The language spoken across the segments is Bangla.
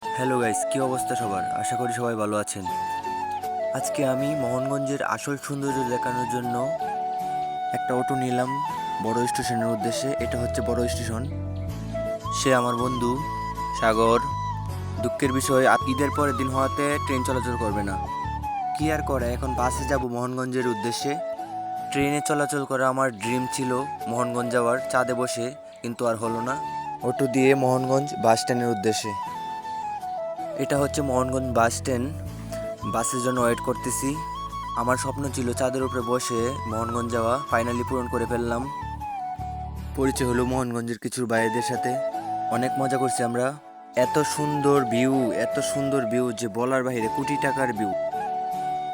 হ্যালো গাইস, কী অবস্থা সবার? আশা করি সবাই ভালো আছেন। আজকে আমি মোহনগঞ্জের আসল সৌন্দর্য দেখানোর জন্য একটা অটো নিলাম বড় স্টেশনের উদ্দেশ্যে। এটা হচ্ছে বড় স্টেশন। সে আমার বন্ধু সাগর। দুঃখের বিষয় ঈদের পরের দিন হওয়াতে ট্রেন চলাচল করবে না। কি আর করে, এখন বাসে যাব মোহনগঞ্জের উদ্দেশ্যে। ট্রেনে চলাচল করা আমার ড্রিম ছিল, মোহনগঞ্জ যাওয়ার চাঁদে বসে, কিন্তু আর হলো না। অটো দিয়ে মোহনগঞ্জ বাস স্ট্যান্ডের উদ্দেশ্যে। এটা হচ্ছে মোহনগঞ্জ বাস স্ট্যান্ড। বাসের জন্য ওয়েট করতেছি। আমার স্বপ্ন ছিল চাঁদের উপরে বসে মোহনগঞ্জ যাওয়া, ফাইনালি পূরণ করে ফেললাম। পরিচয় হলো মোহনগঞ্জের কিছু ভাইদের সাথে। অনেক মজা করছি আমরা। এত সুন্দর ভিউ, এত সুন্দর ভিউ যে বলার বাইরে, কোটি টাকার ভিউ।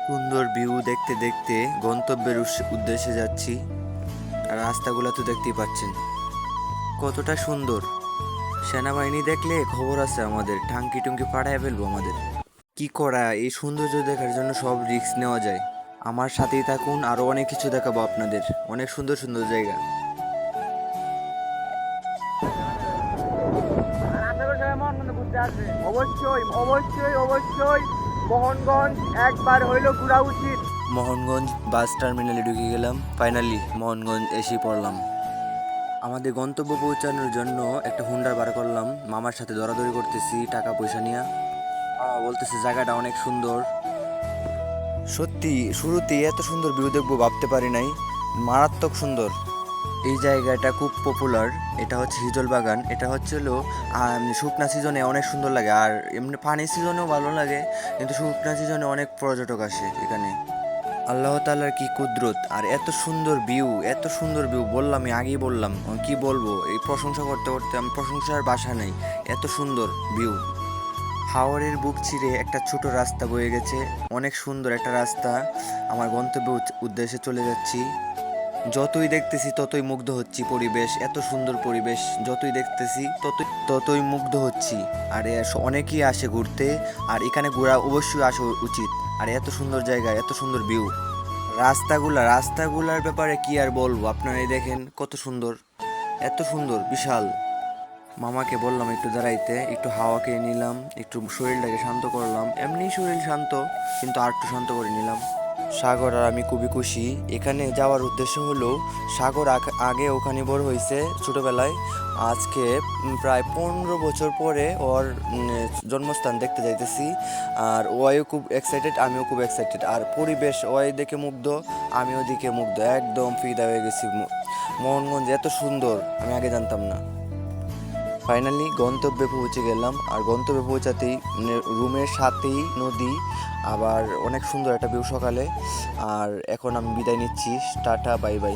সুন্দর ভিউ দেখতে দেখতে গন্তব্যের উদ্দেশ্যে যাচ্ছি। আর রাস্তাগুলো তো দেখতেই পাচ্ছেন কতটা সুন্দর। সেনাবাহিনী দেখলে খবর আছে আমাদের, টাঙ্কি টুঙ্কি ফাটায় ফেলবো আমাদের। কি করা, এই সৌন্দর্য দেখার জন্য সব রিস্ক নেওয়া যায়। আমার সাথেই থাকুন, আরো অনেক কিছু দেখাবো আপনাদের, অনেক সুন্দর সুন্দর জায়গা। আশা করি সবাই মোহনগঞ্জ ঘুরতে আসবে। অবশ্যই অবশ্যই অবশ্যই মোহনগঞ্জ একবার হইলেও ঘোরা উচিত। মোহনগঞ্জ বাস টার্মিনালে ঢুকে গেলাম, ফাইনালি মোহনগঞ্জ এসে পড়লাম। আমাদের গন্তব্য পৌঁছানোর জন্য একটা হুন্ডার বার করলাম। মামার সাথে দরাদরি করতেছি টাকা পয়সা নিয়ে। মামা বলতেছে জায়গাটা অনেক সুন্দর। সত্যি শুরুতেই এত সুন্দর ভিউ দেখবো ভাবতে পারি নাই, মারাত্মক সুন্দর। এই জায়গাটা খুব পপুলার। এটা হচ্ছে হিজল বাগান। এটা হচ্ছে হলো শুকনা সিজনে অনেক সুন্দর লাগে, আর এমনি পানি সিজনেও ভালো লাগে, কিন্তু শুকনা সিজনে অনেক পর্যটক আসে এখানে। আল্লাহ তাআলার কি কুদরত, আর এত সুন্দর ভিউ, এত সুন্দর ভিউ বললাম, আমি আগেই বললাম, কি বলবো, এই প্রশংসা করতে করতে আমি প্রশংসার ভাষা নেই। এত সুন্দর ভিউ। হাওরের বুক চিরে একটা ছোট রাস্তা বয়ে গেছে, অনেক সুন্দর একটা রাস্তা। আমার গন্তব্য উদ্দেশ্যে চলে যাচ্ছি। যতই দেখতেছি ততই মুগ্ধ হচ্ছি। পরিবেশ এত সুন্দর, পরিবেশ যতই দেখতেছি ততই ততই মুগ্ধ হচ্ছি। আর অনেকেই আসে ঘুরতে, আর এখানে ঘোরা অবশ্যই আসা উচিত। আর এত সুন্দর জায়গা, এত সুন্দর ভিউ। রাস্তাগুলার ব্যাপারে কি আর বলবো, আপনারাই দেখেন কত সুন্দর, এত সুন্দর, বিশাল। মামাকে বললাম একটু দাঁড়াইতে, একটু হাওয়া খেয়ে নিলাম, একটু শরীরটাকে শান্ত করলাম। এমনি শরীর শান্ত, কিন্তু আর একটু শান্ত করে নিলাম। সাগর আর আমি খুবই খুশি। এখানে যাওয়ার উদ্দেশ্য হলো, সাগর আগে ওখানে বড় হয়েছে ছোটবেলায়। আজকে প্রায় 15 বছর পরে ওর জন্মস্থান দেখতে যাইতেছি। আর ওয়াইও খুব এক্সাইটেড, আমিও খুব এক্সাইটেড। আর পরিবেশ ওয়াই দেখে মুগ্ধ, আমিও দিকে মুগ্ধ, একদম ফিদা হয়ে গেছি। মোহনগঞ্জ এত সুন্দর আমি আগে জানতাম না। ফাইনালি গন্তব্যে পৌঁছে গেলাম। আর গন্তব্যে পৌঁছাতেই রুমের সাথেই নদী, আবার অনেক সুন্দর একটা ভিউ সকালে। আর এখন আমি বিদায় নিচ্ছি, টাটা বাই বাই।